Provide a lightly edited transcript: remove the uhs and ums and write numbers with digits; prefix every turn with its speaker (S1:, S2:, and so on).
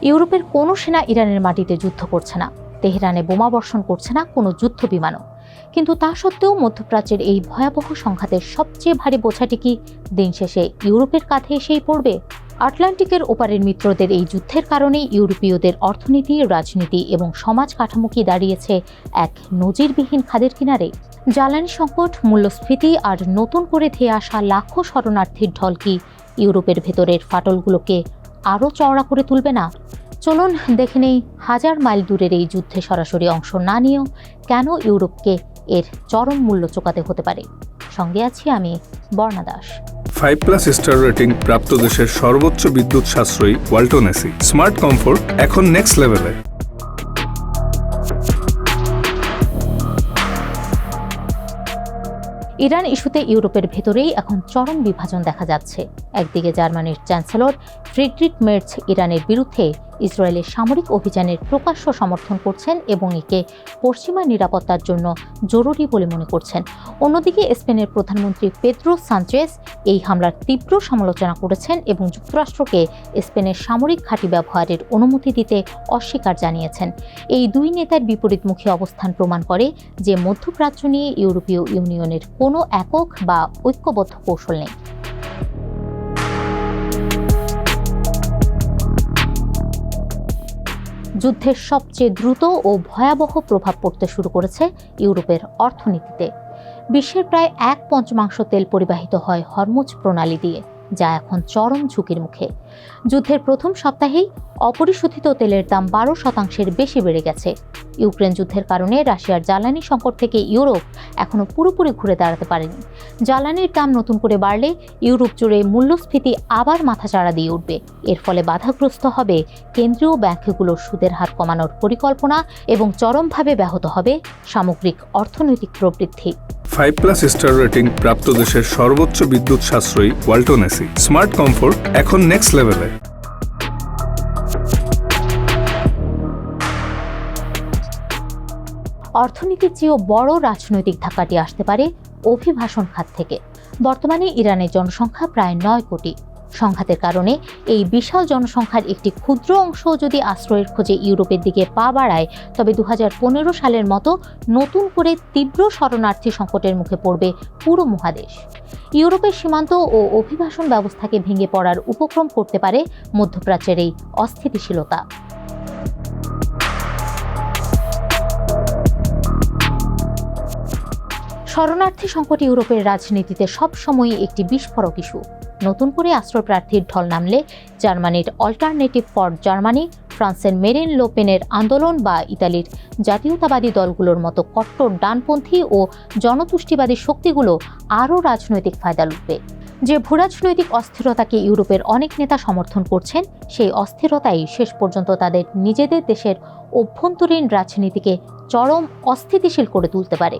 S1: ইউরোপের কোনো সেনা ইরানের মাটিতে যুদ্ধ করছে না, তেহরানে বোমা বর্ষণ করছে না কোনো যুদ্ধ বিমানও। কিন্তু তা সত্ত্বেও মধ্যপ্রাচ্যের এই ভয়াবহ সংঘাতের সবচেয়ে ভারী বোঝাটি কি দিন শেষে ইউরোপের কাঁধে এসেই পড়বে? আটলান্টিকের ওপারের মিত্রদের এই যুদ্ধের কারণে ইউরোপীয়দের অর্থনীতি, রাজনীতি এবং সমাজ কাঠামো কি দাঁড়িয়েছে এক নজিরবিহীন খাদের কিনারে? জ্বালানি সংকট, মূল্যস্ফীতি আর নতুন করে ধেয়ে আসা লাখো শরণার্থীর ঢল কি ইউরোপের ভেতরের ফাটলগুলোকে আরও চওড়া করে তুলবে না? চলুন দেখে নেই হাজার মাইল দূরের এই যুদ্ধে সরাসরি অংশ না নিয়েও কেন ইউরোপকে এর চরম মূল্য চোকাতে হতে পারে। সঙ্গে আছি আমি, বর্ণা দাস।
S2: 5+ স্টার রেটিং প্রাপ্ত দেশের সর্বোচ্চ বিদ্যুৎ সাশ্রয়ী ওয়ালটন এসি। স্মার্ট কমফোর্ট এখন নেক্সট লেভেলে।
S1: ইরান ইস্যুতে ইউরোপের ভেতরেই এখন চরম বিভাজন দেখা যাচ্ছে। একদিকে জার্মানির চ্যান্সেলর ফ্রিডরিখ মের্জ ইরানের বিরুদ্ধে ইসরায়েলের সামরিক অভিযানের প্রকাশ্য সমর্থন করছেন এবং একে পশ্চিমা নিরাপত্তার জন্য জরুরি বলে মনে করছেন। অন্যদিকে স্পেনের প্রধানমন্ত্রী পেদ্রো সানচেজ এই হামলার তীব্র সমালোচনা করেছেন এবং যুক্তরাষ্ট্রকে স্পেনের সামরিক ঘাঁটি ব্যবহারের অনুমতি দিতে অস্বীকার জানিয়েছেন। এই দুই নেতার বিপরীতমুখী অবস্থান প্রমাণ করে যে মধ্যপ্রাচ্য নিয়ে ইউরোপীয় ইউনিয়নের কোনো একক বা ঐক্যবদ্ধ কৌশল নেই। যুদ্ধের সবচেয়ে দ্রুত ও ভয়াবহ প্রভাব পড়তে শুরু করেছে ইউরোপের অর্থনীতিতে। বিশ্বের প্রায় 1/5 তেল পরিবাহিত হয় হরমুজ প্রণালী দিয়ে, যা এখন চরম ঝুঁকির মুখে। যুদ্ধের প্রথম সপ্তাহেই অপরিশোধিত তেলের দাম 12% বেশি বেড়ে গেছে। ইউক্রেন যুদ্ধের কারণে রাশিয়ার জ্বালানি সংকট থেকে ইউরোপ এখনও পুরোপুরি ঘুরে দাঁড়াতে পারেনি। জ্বালানির দাম নতুন করে বাড়লে ইউরোপ জুড়ে মূল্যস্ফীতি আবার মাথাচাড়া দিয়ে উঠবে। এর ফলে বাধাগ্রস্ত হবে কেন্দ্রীয় ব্যাংকগুলোর সুদের হার কমানোর পরিকল্পনা এবং চরমভাবে ব্যাহত হবে সামগ্রিক অর্থনৈতিক প্রবৃদ্ধি।
S2: 5+ স্টার রেটিং প্রাপ্ত দেশের সর্বোচ্চ বিদ্যুৎ সাশ্রয়ী ওয়ালটন এসি। স্মার্ট কমফোর্ট এখন নেক্সট লেভেলে।
S1: অর্থনীতির চেয়েও বড় রাজনৈতিক ধাক্কাটি আসতে পারে অভিবাসন খাত থেকে। বর্তমানে ইরানের জনসংখ্যা প্রায় 9 কোটি। সংঘাতের কারণে এই বিশাল জনসংখ্যার একটি ক্ষুদ্র অংশ যদি আশ্রয়ের খোঁজে ইউরোপের দিকে পা বাড়ায়, তবে 2015 সালের মতো নতুন করে তীব্র শরণার্থী সংকটের মুখে পড়বে পুরো মহাদেশ। ইউরোপের সীমান্ত ও অভিবাসন ব্যবস্থাকে ভেঙে পড়ার উপক্রম করতে পারে মধ্যপ্রাচ্যের এই অস্থিতিশীলতা। শরণার্থী সংকট ইউরোপের রাজনীতিতে সবসময়ই একটি বিস্ফোরক ইস্যু। নতুন করে আশ্রয় প্রার্থীর ঢল নামলে জার্মানির অল্টারনেটিভ ফর জার্মানি, ফ্রান্সের মেরিন লো পেনের আন্দোলন বা ইতালির জাতীয়তাবাদী দলগুলোর মতো কট্টর ডানপন্থী ও জনতুষ্টিবাদী শক্তিগুলো আরও রাজনৈতিক ফায়দা লুটবে। যে ভূরাজনৈতিক অস্থিরতাকে ইউরোপের অনেক নেতা সমর্থন করছেন, সেই অস্থিরতাই শেষ পর্যন্ত তাদের নিজেদের দেশের অভ্যন্তরীণ রাজনীতিকে চরম অস্থিতিশীল করে তুলতে পারে।